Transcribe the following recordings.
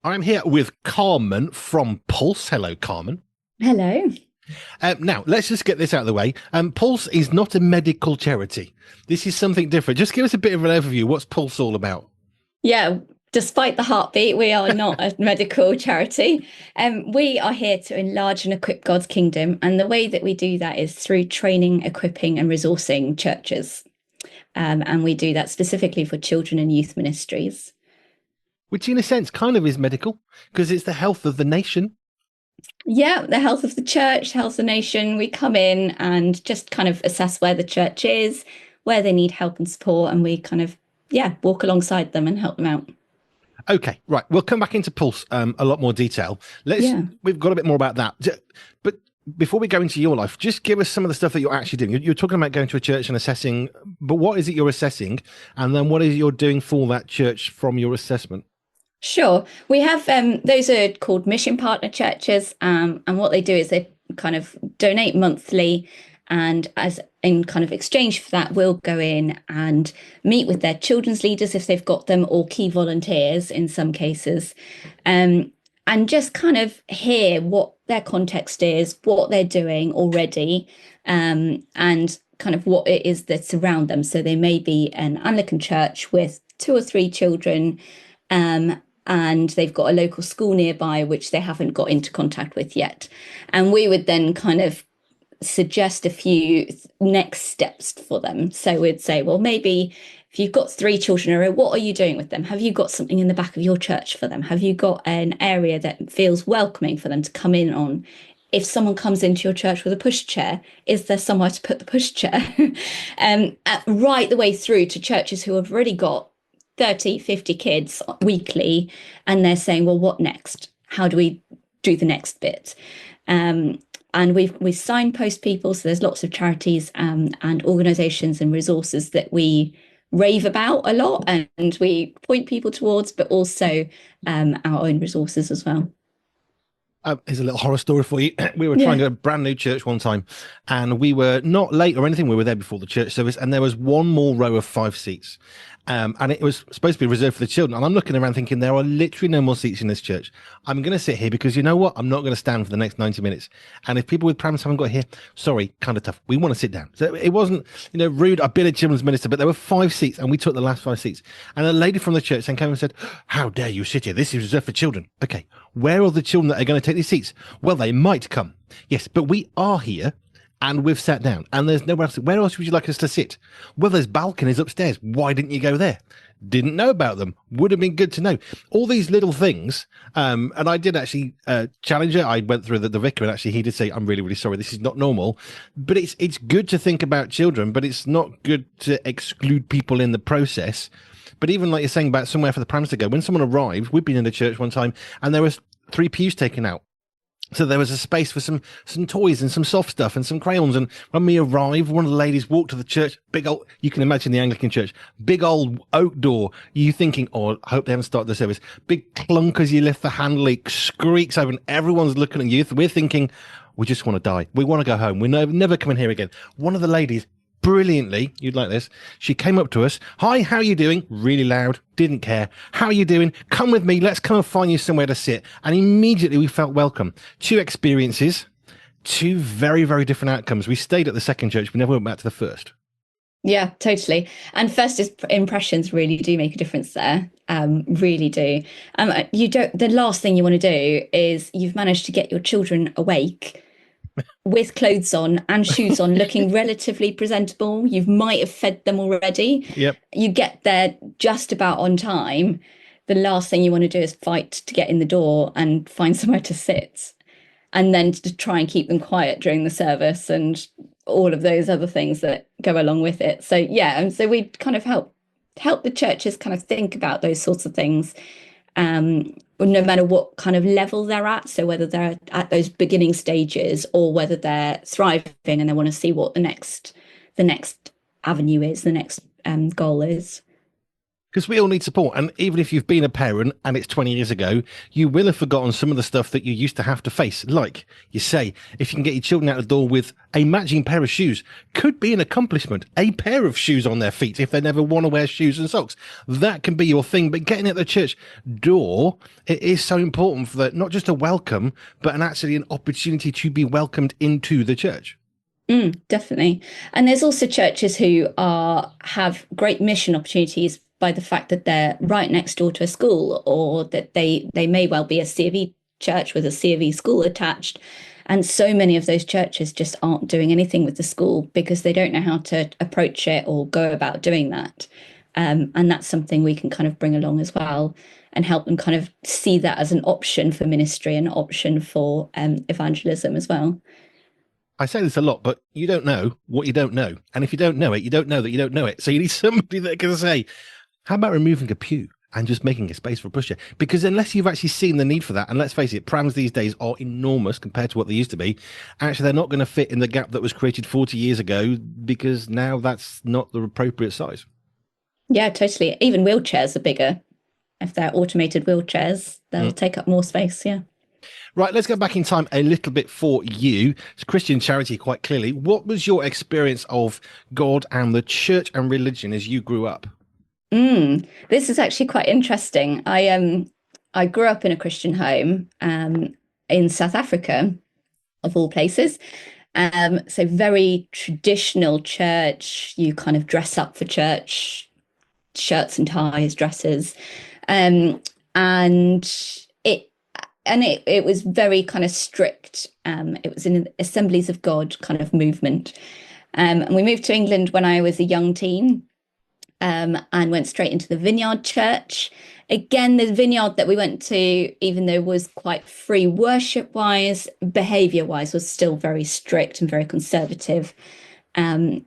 I'm here with Carmen from Pulse. Hello, Carmen. Hello. Now, let's just get this out of the way. Pulse is not a medical charity. This is something different. Just give us a bit of an overview. What's Pulse all about? Yeah, despite the heartbeat, we are not a medical charity. We are here to enlarge and equip God's kingdom. And the way that we do that is through training, equipping, and resourcing churches. And we do that specifically for children and youth ministries. Which, in a sense, kind of is medical because it's the health of the nation. Yeah, the health of the church, health of the nation. We come in and just kind of assess where the church is, where they need help and support, and we kind of, yeah, walk alongside them and help them out. Okay, right. We'll come back into Pulse a lot more detail. Yeah. We've got a bit more about that. But before we go into your life, just give us some of the stuff that you're actually doing. You're talking about going to a church and assessing, but what is it you're assessing? And then what is it you're doing for that church from your assessment? Sure. We have those are called mission partner churches, and what they do is they kind of donate monthly, and as in kind of exchange for that, we'll go in and meet with their children's leaders if they've got them, or key volunteers in some cases, and just kind of hear what their context is, what they're doing already, and kind of what it is that's around them. So they may be an Anglican church with two or three children. And they've got a local school nearby which they haven't got into contact with yet. And we would then kind of suggest a few next steps for them. So we'd say, well, maybe if you've got three children in a row, what are you doing with them? Have you got something in the back of your church for them? Have you got an area that feels welcoming for them to come in on? If someone comes into your church with a pushchair, is there somewhere to put the pushchair? Right the way through to churches who have already got 30, 50 kids weekly, and they're saying, well, what next? How do we do the next bit? And we signpost people. So there's lots of charities and organizations and resources that we rave about a lot, and we point people towards, but also our own resources as well. Here's a little horror story for you. We were Yeah. trying a brand new church one time, and we were not late or anything. We were there before the church service, and there was one more row of 5 seats. And it was supposed to be reserved for the children. And I'm looking around thinking there are literally no more seats in this church. I'm going to sit here because you know what? I'm not going to stand for the next 90 minutes. And if people with prams haven't got here, sorry, kind of tough. We want to sit down. So it wasn't, rude. I've been a children's minister, but there were 5 seats and we took the last 5 seats. And a lady from the church then came and said, how dare you sit here? This is reserved for children. Okay. Where are the children that are going to take these seats? Well, they might come. Yes, but we are here. And we've sat down, and there's nowhere else. Where else would you like us to sit? Well, there's balconies upstairs. Why didn't you go there? Didn't know about them. Would have been good to know. All these little things. And I did actually challenge her. I went through the vicar, and actually he did say, "I'm really, really sorry. This is not normal." But it's good to think about children, but it's not good to exclude people in the process. But even like you're saying about somewhere for the prams to go. When someone arrived, we'd been in a church one time, and there was 3 pews taken out. So there was a space for some toys and some soft stuff and some crayons. And when we arrived, one of the ladies walked to the church, big old, you can imagine the Anglican church, big old oak door. You thinking, oh, I hope they haven't started the service. Big clunk as you lift the handle, it squeaks open. Everyone's looking at you. We're thinking, we just want to die. We want to go home. We're never coming here again. One of the ladies, brilliantly, you'd like this, she came up to us. Hi, how are you doing? Really loud, didn't care. How are you doing? Come with me. Let's come and find you somewhere to sit. And immediately we felt welcome. 2 experiences, 2 very, very different outcomes. We stayed at the second church. We never went back to the first. Yeah, totally. And impressions really do make a difference there. Really do. You don't, the last thing you want to do is you've managed to get your children awake with clothes on and shoes on, looking relatively presentable. You might have fed them already. Yep. You get there just about on time. The last thing you want to do is fight to get in the door and find somewhere to sit, and then to try and keep them quiet during the service and all of those other things that go along with it. So yeah, and so we kind of help the churches kind of think about those sorts of things, no matter what kind of level they're at. So whether they're at those beginning stages or whether they're thriving and they want to see what the next avenue is, the next goal is. Because we all need support. And even if you've been a parent and it's 20 years ago, you will have forgotten some of the stuff that you used to have to face. Like you say, if you can get your children out the door with a matching pair of shoes, could be an accomplishment. A pair of shoes on their feet if they never want to wear shoes and socks. That can be your thing. But getting at the church door, it is so important for that, not just a welcome, but actually an opportunity to be welcomed into the church. Definitely. And there's also churches who have great mission opportunities by the fact that they're right next door to a school, or that they may well be a C of E church with a C of E school attached. And so many of those churches just aren't doing anything with the school because they don't know how to approach it or go about doing that. And that's something we can kind of bring along as well and help them kind of see that as an option for ministry, an option for evangelism as well. I say this a lot, but you don't know what you don't know. And if you don't know it, you don't know that you don't know it. So you need somebody that can say, how about removing a pew and just making a space for a pushchair? Because unless you've actually seen the need for that, and let's face it, prams these days are enormous compared to what they used to be. Actually, they're not going to fit in the gap that was created 40 years ago because now that's not the appropriate size. Yeah, totally. Even wheelchairs are bigger. If they're automated wheelchairs, they'll take up more space. Yeah. Right, let's go back in time a little bit for you. It's Christian charity, quite clearly. What was your experience of God and the church and religion as you grew up? This is actually quite interesting. I grew up in a Christian home in South Africa, of all places. So very traditional church. You kind of dress up for church, shirts and ties, dresses, and it was very kind of strict. It was an Assemblies of God kind of movement. And we moved to England when I was a young teen. And went straight into the Vineyard Church. Again, the Vineyard that we went to, even though it was quite free worship-wise, behaviour-wise, was still very strict and very conservative. And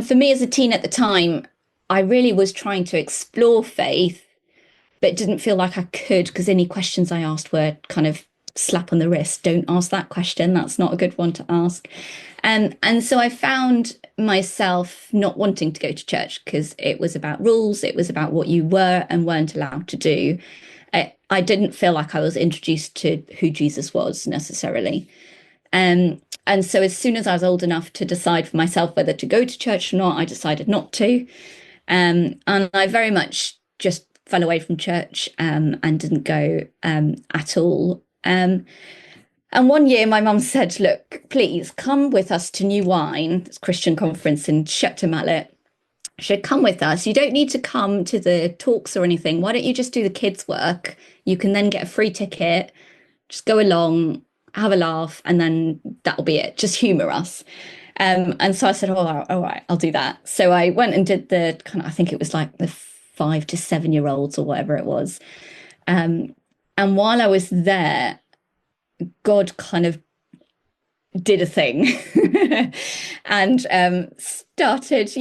for me as a teen at the time, I really was trying to explore faith, but didn't feel like I could because any questions I asked were kind of slap on the wrist. Don't ask that question. That's not a good one to ask. And so I found myself not wanting to go to church because it was about rules. It was about what you were and weren't allowed to do. I didn't feel like I was introduced to who Jesus was necessarily. And so as soon as I was old enough to decide for myself whether to go to church or not, I decided not to. And I very much just fell away from church and didn't go at all. And one year my mum said, look, please come with us to New Wine, this Christian conference in Shepton Mallet. She said, come with us. You don't need to come to the talks or anything. Why don't you just do the kids' work? You can then get a free ticket, just go along, have a laugh, and then that'll be it. Just humour us. And so I said, all right, I'll do that. So I went and did the kind of, I think it was like the 5 to 7 year olds or whatever it was. And while I was there, God kind of did a thing and started,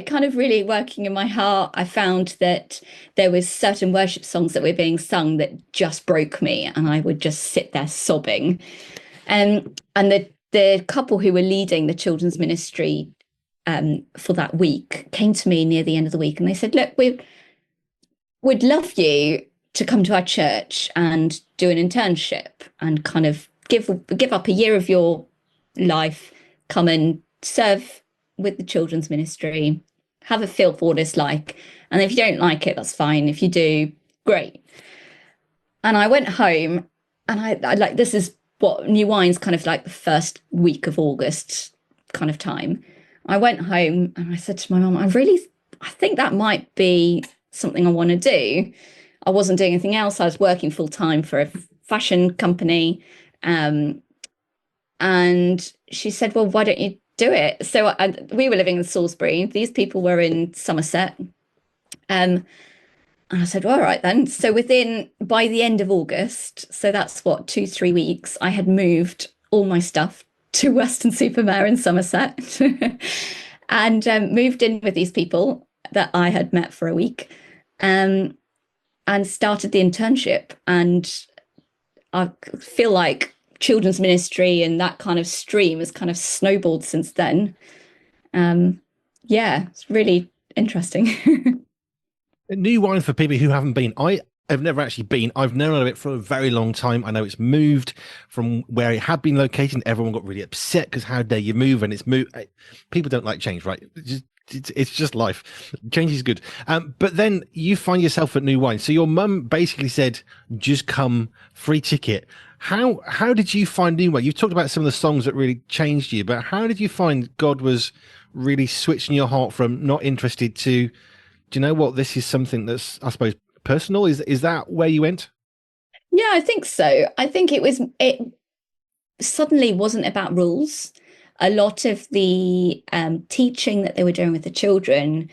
kind of really working in my heart. I found that there was certain worship songs that were being sung that just broke me, and I would just sit there sobbing. And the couple who were leading the children's ministry for that week came to me near the end of the week, and they said, look, we'd love you to come to our church and do an internship and kind of give up a year of your life, come and serve with the children's ministry, have a feel for what it's like. And if you don't like it, that's fine. If you do, great. And I went home, and I like, this is what New Wine's kind of like the first week of August kind of time. I went home and I said to my mum, I think that might be something I want to do. I wasn't doing anything else. I was working full time for a fashion company. And she said, well, why don't you do it? So we were living in Salisbury. These people were in Somerset. And I said, well, all right then. So by the end of August, so that's 2-3 weeks, I had moved all my stuff to Weston-super-Mare in Somerset and moved in with these people that I had met for a week. And started the internship, and I feel like children's ministry and that kind of stream has kind of snowballed since then. It's really interesting. New Wine, for people who haven't been, I have never actually been. I've known of it for a very long time. I know it's moved from where it had been located. Everyone got really upset because how dare you move? And it's moved. People don't like change, right? It's just life. Change is good. But then you find yourself at New Wine. So your mum basically said, "Just come, free ticket." How did you find New Wine? You've talked about some of the songs that really changed you, but how did you find God was really switching your heart from not interested to, do you know what? This is something that's, I suppose, personal. Is that where you went? Yeah, I think so. I think it suddenly wasn't about rules. A lot of the teaching that they were doing with the children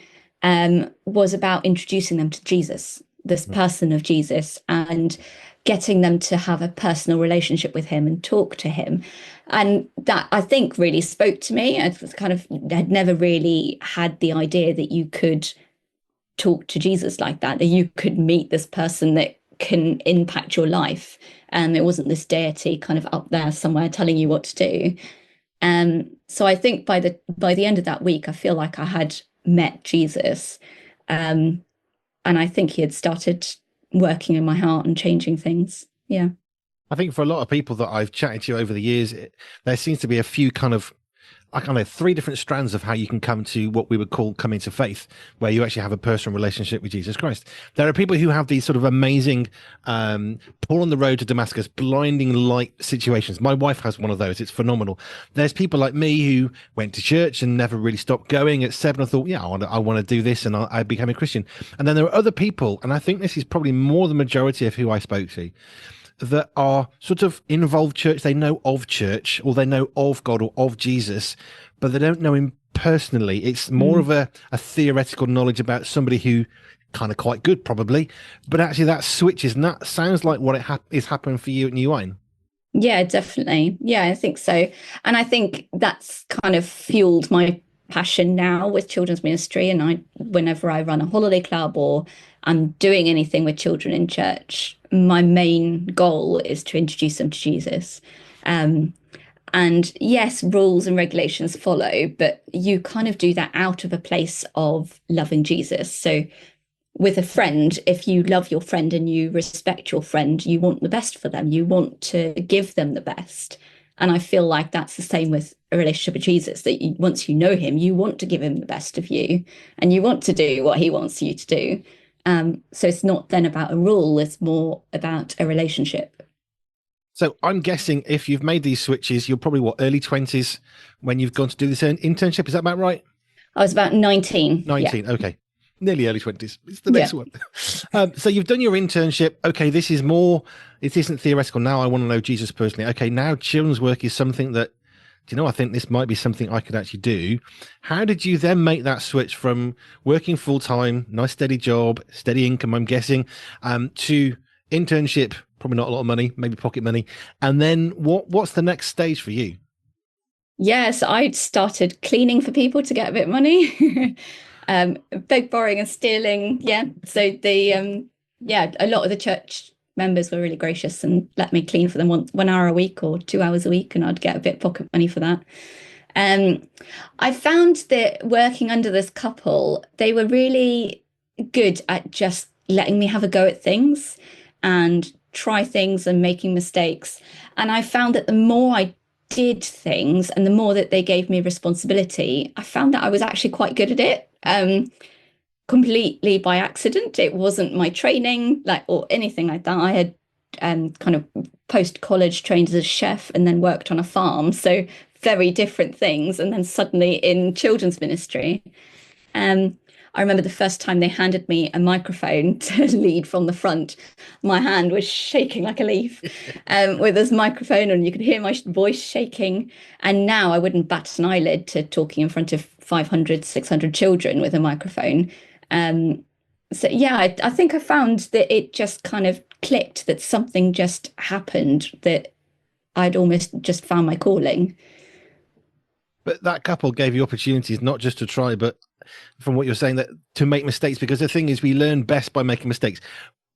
was about introducing them to Jesus, this person of Jesus, and getting them to have a personal relationship with him and talk to him. And that, I think, really spoke to me. I was kind of had never really had the idea that you could talk to Jesus like that you could meet this person that can impact your life. And it wasn't this deity kind of up there somewhere telling you what to do. So I think by the end of that week, I feel like I had met Jesus. And I think he had started working in my heart and changing things. Yeah. I think for a lot of people that I've chatted to over the years, there seems to be a few kind of, I kind of three different strands of how you can come to what we would call coming to faith, where you actually have a personal relationship with Jesus Christ. There are people who have these sort of amazing Paul on the road to Damascus, blinding light situations. My wife has one of those. It's phenomenal. There's people like me who went to church and never really stopped going. At 7, I thought, yeah, I want to do this, and I became a Christian. And then there are other people, and I think this is probably more the majority of who I spoke to, that are sort of involved church. They know of church, or they know of God or of Jesus, but they don't know him personally. It's more of a theoretical knowledge about somebody who kind of quite good probably, but actually that switches, and that sounds like what is happening for you at New Wine. Yeah, definitely. Yeah, I think so. And I think that's kind of fueled my passion now with children's ministry. And whenever I run a holiday club or I'm doing anything with children in church, my main goal is to introduce them to Jesus. Um, and yes, rules and regulations follow, but you kind of do that out of a place of loving Jesus. So with a friend, if you love your friend and you respect your friend, you want the best for them. You want to give them the best. And I feel like that's the same with a relationship with Jesus, that once you know him, you want to give him the best of you and you want to do what he wants you to do. So it's not then about a rule, it's more about a relationship. So I'm guessing if you've made these switches, you're probably early 20s when you've gone to do this internship. Is that about right? I was about 19. 19. Yeah. Okay. Nearly early 20s. It's the next one. So you've done your internship. Okay, this is more, it isn't theoretical. Now I want to know Jesus personally. Okay, now children's work is something that, do you know, I think this might be something I could actually do. How did you then make that switch from working full time, nice steady job, steady income, I'm guessing, to internship, probably not a lot of money, maybe pocket money. And then what's the next stage for you? Yes, I started cleaning for people to get a bit of money. Beg, borrowing and stealing. Yeah. So a lot of the church members were really gracious and let me clean for them 1 hour a week or 2 hours a week, and I'd get a bit of pocket money for that. I found that working under this couple, they were really good at just letting me have a go at things and try things and making mistakes. And I found that the more I did things and the more that they gave me responsibility, I found that I was actually quite good at it. Completely by accident. It wasn't my training, or anything like that. I had kind of post-college trained as a chef and then worked on a farm, so very different things. And then suddenly in children's ministry, I remember the first time they handed me a microphone to lead from the front. My hand was shaking like a leaf with this microphone, and you could hear my voice shaking. And now I wouldn't bat an eyelid to talking in front of 500, 600 children with a microphone. So yeah, I think I found that it just kind of clicked, that something just happened, that I'd almost just found my calling. But that couple gave you opportunities not just to try, but from what you're saying, that to make mistakes, because the thing is, we learn best by making mistakes.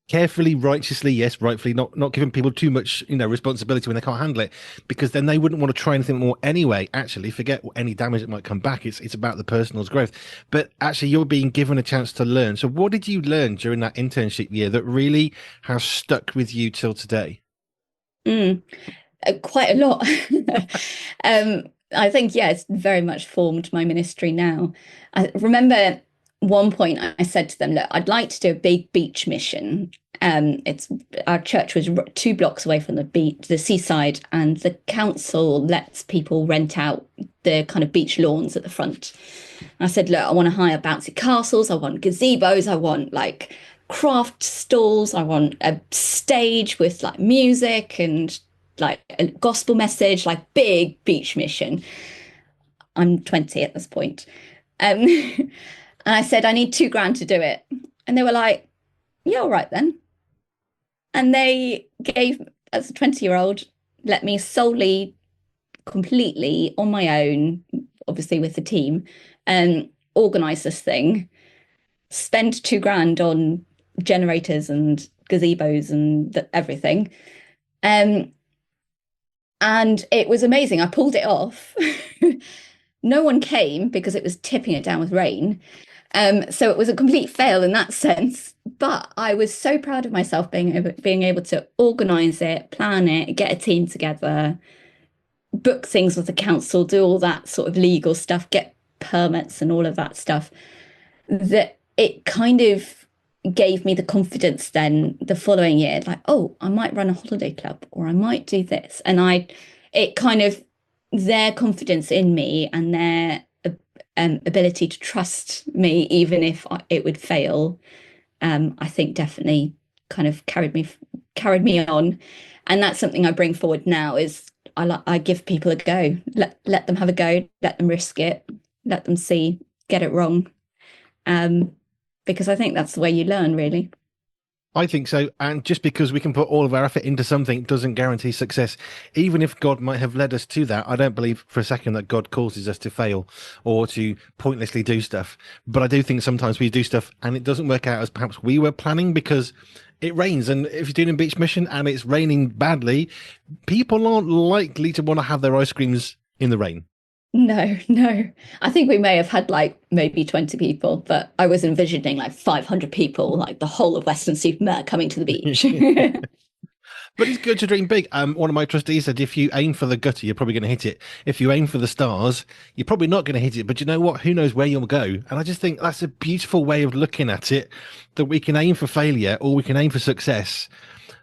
carefully, righteously, yes, rightfully, not giving people too much, responsibility when they can't handle it, because then they wouldn't want to try anything more anyway. Actually, forget any damage that might come back. It's about the personal's growth. But actually, you're being given a chance to learn. So, what did you learn during that internship year that really has stuck with you till today? Mm, quite a lot. I think, yeah, it's very much formed my ministry now. I remember one point I said to them, look, I'd like to do a big beach mission. It's our church was 2 blocks away from the beach, the seaside, and the council lets people rent out the kind of beach lawns at the front. I said, look, I want to hire bouncy castles, I want gazebos, I want like craft stalls, I want a stage with like music and like a gospel message, like big beach mission. I'm 20 at this point. And I said, I need 2 grand to do it. And they were like, yeah, all right then. And they gave, as a 20-year-old, let me solely, completely on my own, obviously with the team, organize this thing, spend 2 grand on generators and gazebos and everything. And it was amazing. I pulled it off. No one came because it was tipping it down with rain. So it was a complete fail in that sense. But I was so proud of myself being able to organize it, plan it, get a team together, book things with the council, do all that sort of legal stuff, get permits and all of that stuff. That it kind of gave me the confidence then the following year, like, oh, I might run a holiday club or I might do this. And it kind of, their confidence in me and their ability to trust me, even if it would fail, I think definitely kind of carried me on. And that's something I bring forward now is I give people a go, let them have a go, let them risk it, let them see, get it wrong. Because I think that's the way you learn, really. I think so. And just because we can put all of our effort into something doesn't guarantee success. Even if God might have led us to that, I don't believe for a second that God causes us to fail or to pointlessly do stuff. But I do think sometimes we do stuff and it doesn't work out as perhaps we were planning because it rains. And if you're doing a beach mission and it's raining badly, people aren't likely to want to have their ice creams in the rain. No, no. I think we may have had like maybe 20 people, but I was envisioning like 500 people, like the whole of Weston-super-Mare coming to the beach. But it's good to dream big. One of my trustees said, if you aim for the gutter, you're probably going to hit it. If you aim for the stars, you're probably not going to hit it. But you know what? Who knows where you'll go? And I just think that's a beautiful way of looking at it, that we can aim for failure or we can aim for success.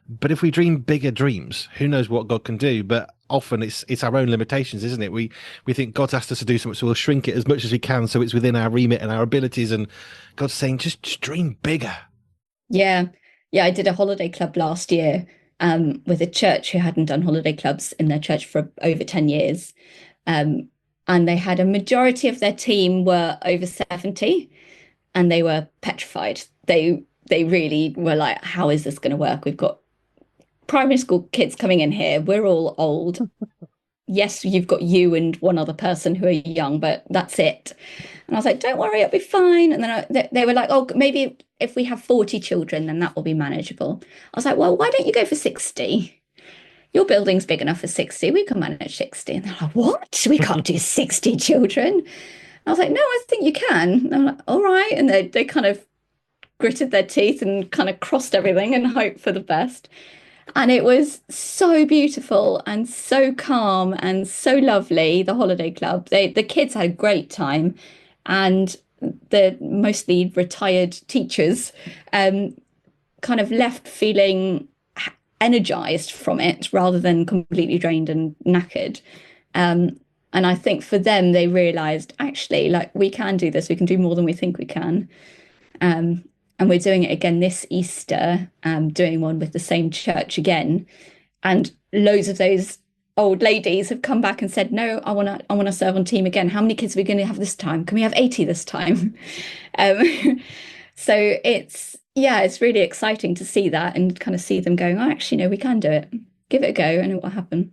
But if we dream bigger dreams, who knows what God can do? But often it's our own limitations, isn't it? We think God's asked us to do something, so we'll shrink it as much as we can so it's within our remit and our abilities. And God's saying, just dream bigger. Yeah. Yeah, I did a holiday club last year with a church who hadn't done holiday clubs in their church for over 10 years. And they had a majority of their team were over 70 and they were petrified. They really were like, how is this going to work? We've got primary school kids coming in here. We're all old. Yes, you've got you and one other person who are young, but that's it. And I was like, don't worry, it'll be fine. And then they were like, oh, maybe if we have 40 children, then that will be manageable. I was like, well, why don't you go for 60? Your building's big enough for 60. We can manage 60. And they're like, what? We can't do 60 children. I was like, no, I think you can. And I'm like, all right. And they kind of gritted their teeth and kind of crossed everything and hoped for the best. And it was so beautiful and so calm and so lovely, the holiday club. The kids had a great time, and the mostly retired teachers kind of left feeling energized from it rather than completely drained and knackered. And I think for them, they realized actually, like, we can do this, we can do more than we think we can. And we're doing it again this Easter, doing one with the same church again. And loads of those old ladies have come back and said, no, I want to serve on team again. How many kids are we going to have this time? Can we have 80 this time? So it's really exciting to see that and kind of see them going, oh, actually, no, we can do it. Give it a go and it will happen.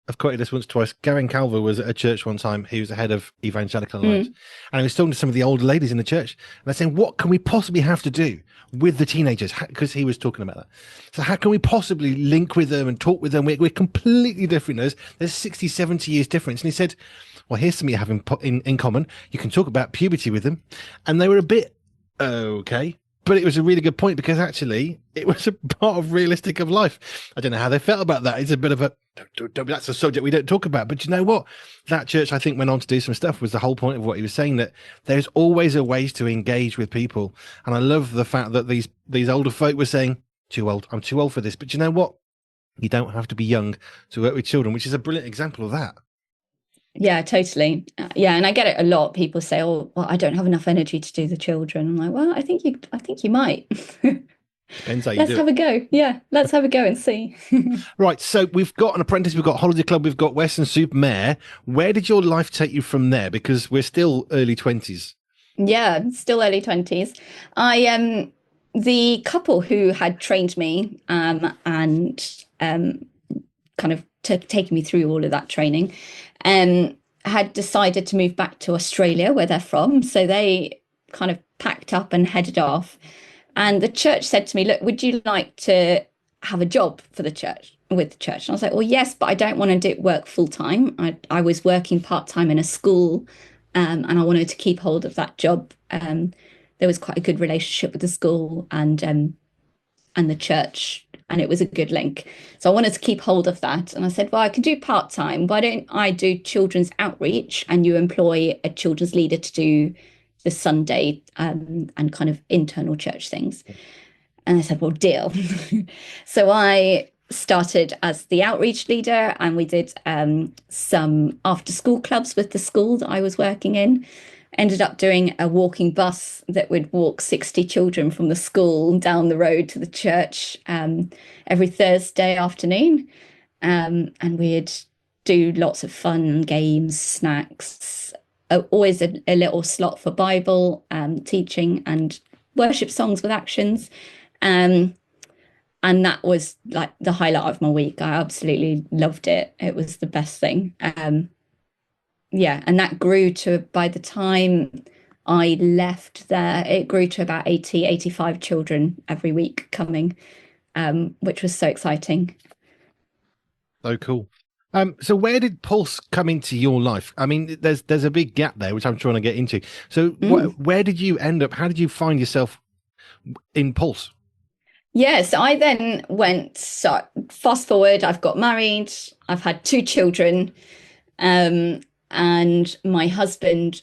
I've quoted this once, twice. Gavin Calver was at a church one time. He was the head of Evangelical Alliance. And he was talking to some of the older ladies in the church. And they're saying, what can we possibly have to do? with the teenagers, because he was talking about that. So how can we possibly link with them and talk with them? We're completely different. There's 60, 70 years difference. And he said, well, here's something you have in common. You can talk about puberty with them. And they were a bit, okay. But it was a really good point, because actually it was a part of realistic of life. I don't know how they felt about that. It's a bit of a, that's a subject we don't talk about. But you know what? That church, I think, went on to do some stuff, was the whole point of what he was saying, that there's always a ways to engage with people. And I love the fact that these older folk were saying, too old, I'm too old for this. But you know what? You don't have to be young to work with children, which is a brilliant example of that. Yeah, totally. Yeah, and I get it a lot. People say, "Oh, well, I don't have enough energy to do the children." I'm like, "Well, I think you might." Depends how you Let's do have it. a go. Yeah, let's have a go and see. Right, so we've got an apprentice, we've got Holiday Club, we've got Western Supermare. Where did your life take you from there? Because we're still early 20s. Yeah, still early 20s. I the couple who had trained me and kind of taken me through all of that training had decided to move back to Australia, where they're from. So they kind of packed up and headed off. And the church said to me, "Look, would you like to have a job for the church?" With the church. And I was like, "Well, yes, but I don't want to work full time. I was working part time in a school, and I wanted to keep hold of that job. There was quite a good relationship with the school and the church, and it was a good link. So I wanted to keep hold of that. And I said, well, I can do part time. Why don't I do children's outreach, and you employ a children's leader to do the Sunday and kind of internal church things?" And I said, well, deal. So I started as the outreach leader, and we did some after school clubs with the school that I was working in. Ended up doing a walking bus that would walk 60 children from the school down the road to the church every Thursday afternoon. And we'd do lots of fun games, snacks, always a little slot for Bible teaching and worship songs with actions. And that was like the highlight of my week. I absolutely loved it. It was the best thing. Yeah, and that grew to, by the time I left there, it grew to about 80, 85 children every week coming, which was so exciting. Oh, cool. So where did Pulse come into your life? I mean, there's a big gap there, which I'm trying to get into. So where did you end up? How did you find yourself in Pulse? Yes, I then went, so fast forward, I've got married, I've had two children, and my husband,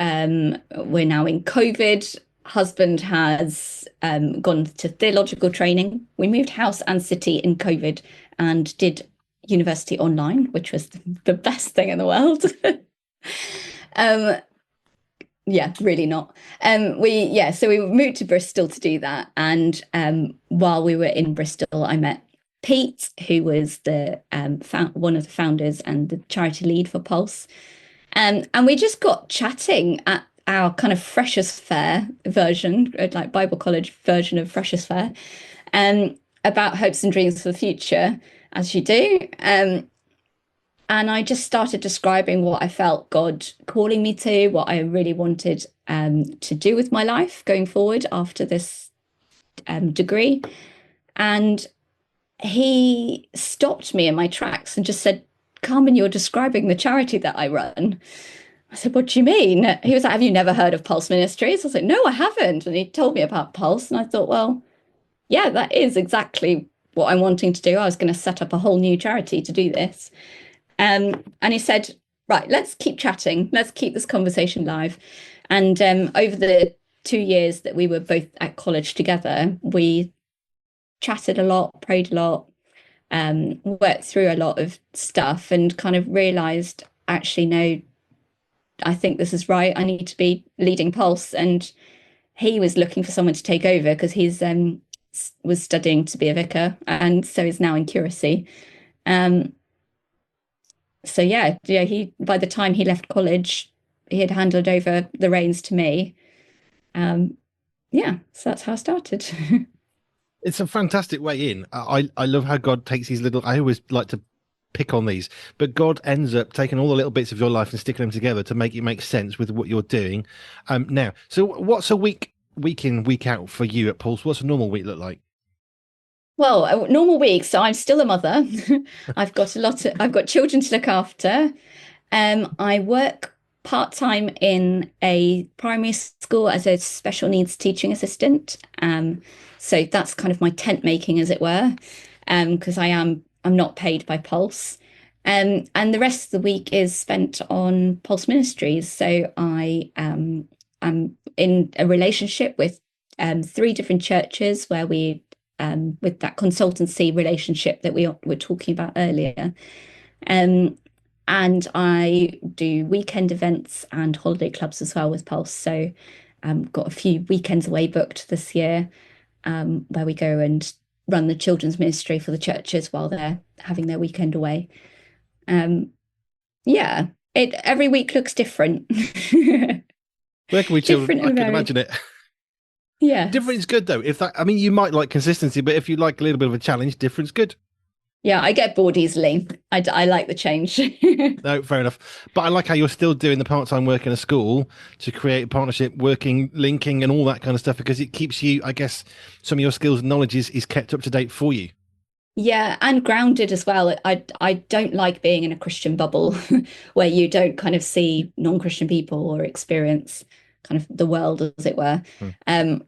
we're now in COVID. Husband has gone to theological training. We moved house and city in COVID and did university online, which was the best thing in the world. Yeah, really not. So we moved to Bristol to do that. And while we were in Bristol, I met Pete, who was the one of the founders and the charity lead for Pulse. And we just got chatting at our kind of Freshers Fair version, like Bible College version of Freshers Fair, about hopes and dreams for the future, as you do. And I just started describing what I felt God calling me to, what I really wanted to do with my life going forward after this degree. And he stopped me in my tracks and just said, "Carmen, you're describing the charity that I run." I said, "What do you mean?" He was like, "Have you never heard of Pulse Ministries?" I was like, "No, I haven't." And he told me about Pulse. And I thought, well, yeah, that is exactly what I'm wanting to do. I was going to set up a whole new charity to do this. And he said, "Right, let's keep chatting. Let's keep this conversation live." And over the 2 years that we were both at college together, we chatted a lot, prayed a lot, worked through a lot of stuff, and kind of realized, actually, no, I think this is right. I need to be leading Pulse. And he was looking for someone to take over because he's was studying to be a vicar, and so he's now in curacy. So he, by the time he left college, he had handed over the reins to me. So that's how I started. It's a fantastic way in. I love how God takes these little, I always like to pick on these, but God ends up taking all the little bits of your life and sticking them together to make it make sense with what you're doing now. So what's a week week in, week out for you at Pulse? What's a normal week look like? Well, a normal week. So I'm still a mother. I've got children to look after. I work part-time in a primary school as a special needs teaching assistant. So that's kind of my tent making, as it were, because I'm not paid by Pulse. And the rest of the week is spent on Pulse Ministries. So I'm in a relationship with three different churches where with that consultancy relationship that we were talking about earlier. And I do weekend events and holiday clubs as well with Pulse. So got a few weekends away booked this year, where we go and run the children's ministry for the churches while they're having their weekend away. Yeah, it every week looks different. Working with children, Different I and can varied. imagine it. Yeah. Different is good though. If that, I mean, you might like consistency, but if you like a little bit of a challenge, different's good. Yeah, I get bored easily. I like the change. No, fair enough. But I like how you're still doing the part-time work in a school to create a partnership, working, linking, and all that kind of stuff, because it keeps you, I guess, some of your skills and knowledge is kept up to date for you. Yeah, and grounded as well. I don't like being in a Christian bubble where you don't kind of see non-Christian people or experience kind of the world, as it were. Hmm.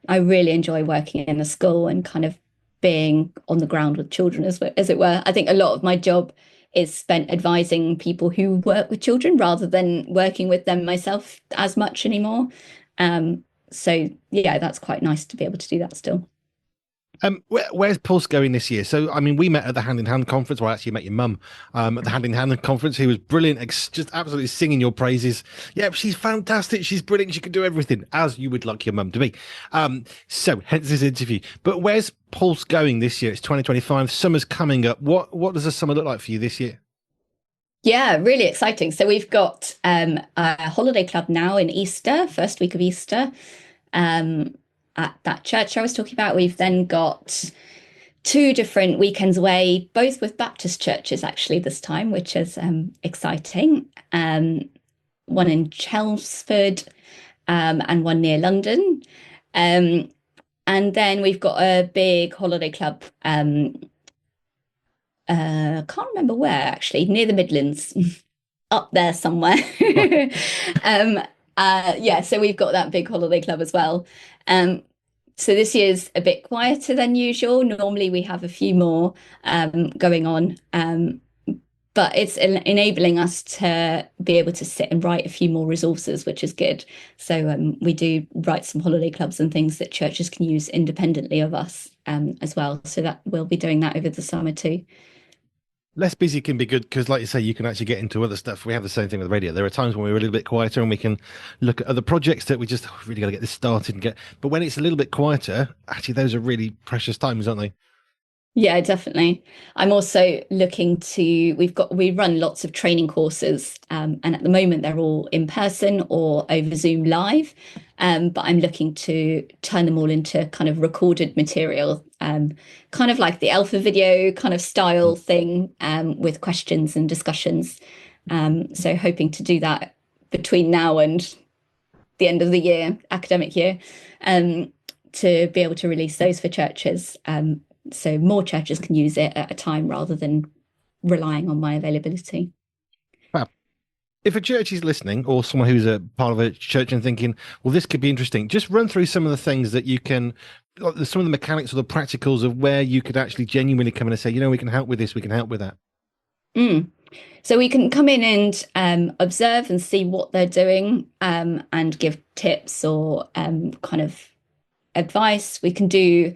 I really enjoy working in a school and kind of being on the ground with children, as it were. I think a lot of my job is spent advising people who work with children rather than working with them myself as much anymore. So yeah, that's quite nice to be able to do that still. Where's Pulse going this year? So, I mean, we met at the Hand in Hand conference. Well, I actually met your mum at the Hand in Hand conference, who was brilliant, just absolutely singing your praises. Yeah, she's fantastic. She's brilliant. She can do everything as you would like your mum to be. So, hence this interview. But where's Pulse going this year? It's 2025. Summer's coming up. What does the summer look like for you this year? Yeah, really exciting. So we've got a holiday club now in Easter, first week of Easter, at that church I was talking about. We've then got two different weekends away, both with Baptist churches actually this time, which is exciting. One in Chelmsford, and one near London. And then we've got a big holiday club. Can't remember where actually, near the Midlands, up there somewhere. Yeah, so we've got that big holiday club as well. So this year's a bit quieter than usual. Normally we have a few more going on, but it's enabling us to be able to sit and write a few more resources, which is good. So we do write some holiday clubs and things that churches can use independently of us as well. So that we'll be doing that over the summer too. Less busy can be good because, like you say, you can actually get into other stuff. We have the same thing with radio. There are times when we're a little bit quieter and we can look at other projects that we just really got to get this started and get. But when it's a little bit quieter, actually, those are really precious times, aren't they? Yeah, definitely. I'm also looking to, we run lots of training courses, and at the moment they're all in person or over Zoom live. But I'm looking to turn them all into kind of recorded material, kind of like the alpha video kind of style thing, with questions and discussions. So hoping to do that between now and the end of the year, academic year, to be able to release those for churches. So more churches can use it at a time rather than relying on my availability. Fab. If a church is listening, or someone who's a part of a church and thinking, well, this could be interesting, just run through some of the things that you can, like some of the mechanics or the practicals of where you could actually genuinely come in and say, we can help with this, we can help with that. So we can come in and observe and see what they're doing, and give tips or kind of advice. We can do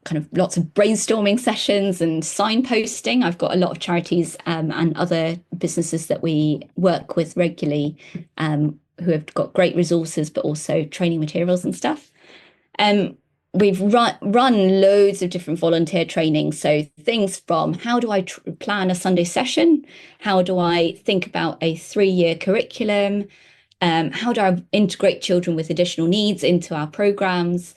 kind of lots of brainstorming sessions and signposting. I've got a lot of charities and other businesses that we work with regularly, who have got great resources, but also training materials and stuff. We've run loads of different volunteer training. So things from how do I plan a Sunday session? How do I think about a 3-year curriculum? How do I integrate children with additional needs into our programs?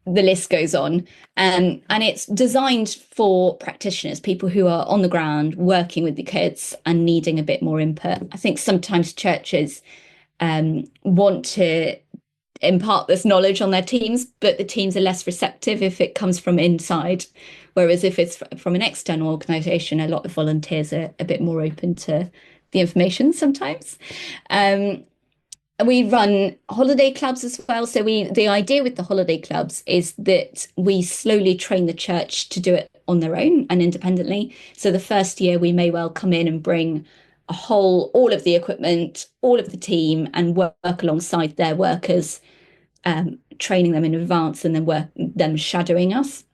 The list goes on. And it's designed for practitioners, people who are on the ground working with the kids and needing a bit more input. I think sometimes churches want to impart this knowledge on their teams, but the teams are less receptive if it comes from inside. Whereas if it's from an external organisation, a lot of volunteers are a bit more open to the information sometimes. We run holiday clubs as well. So the idea with the holiday clubs is that we slowly train the church to do it on their own and independently. So the first year we may well come in and bring all of the equipment, all of the team, and work alongside their workers, training them in advance and then them shadowing us.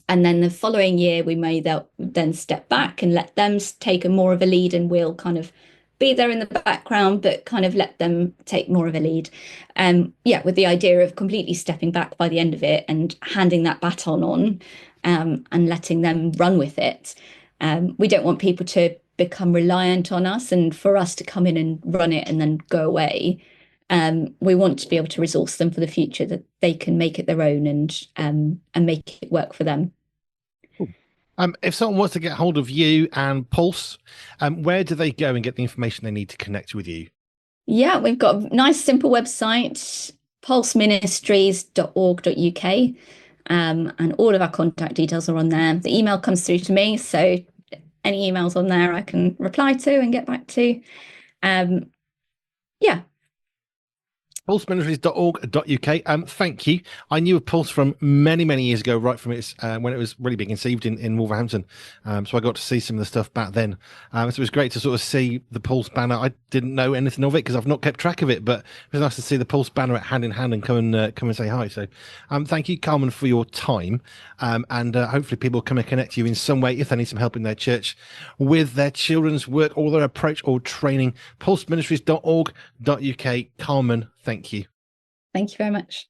And then the following year we may then step back and let them take more of a lead, and we'll kind of be there in the background, but kind of let them take more of a lead. With the idea of completely stepping back by the end of it and handing that baton on, and letting them run with it. We don't want people to become reliant on us and for us to come in and run it and then go away. We want to be able to resource them for the future, that they can make it their own and make it work for them. If someone wants to get hold of you and Pulse, where do they go and get the information they need to connect with you? Yeah, we've got a nice, simple website, pulseministries.org.uk, and all of our contact details are on there. The email comes through to me, so any emails on there I can reply to and get back to. pulseministries.org.uk. Thank you. I knew of Pulse from many, many years ago, right from its when it was really being conceived in Wolverhampton. So I got to see some of the stuff back then. So it was great to sort of see the Pulse banner. I didn't know anything of it because I've not kept track of it, but it was nice to see the Pulse banner at hand in hand and come and say hi. So thank you, Carmen, for your time. And hopefully people come and connect you in some way if they need some help in their church with their children's work or their approach or training. pulseministries.org.uk. Carmen, thank you. Thank you very much.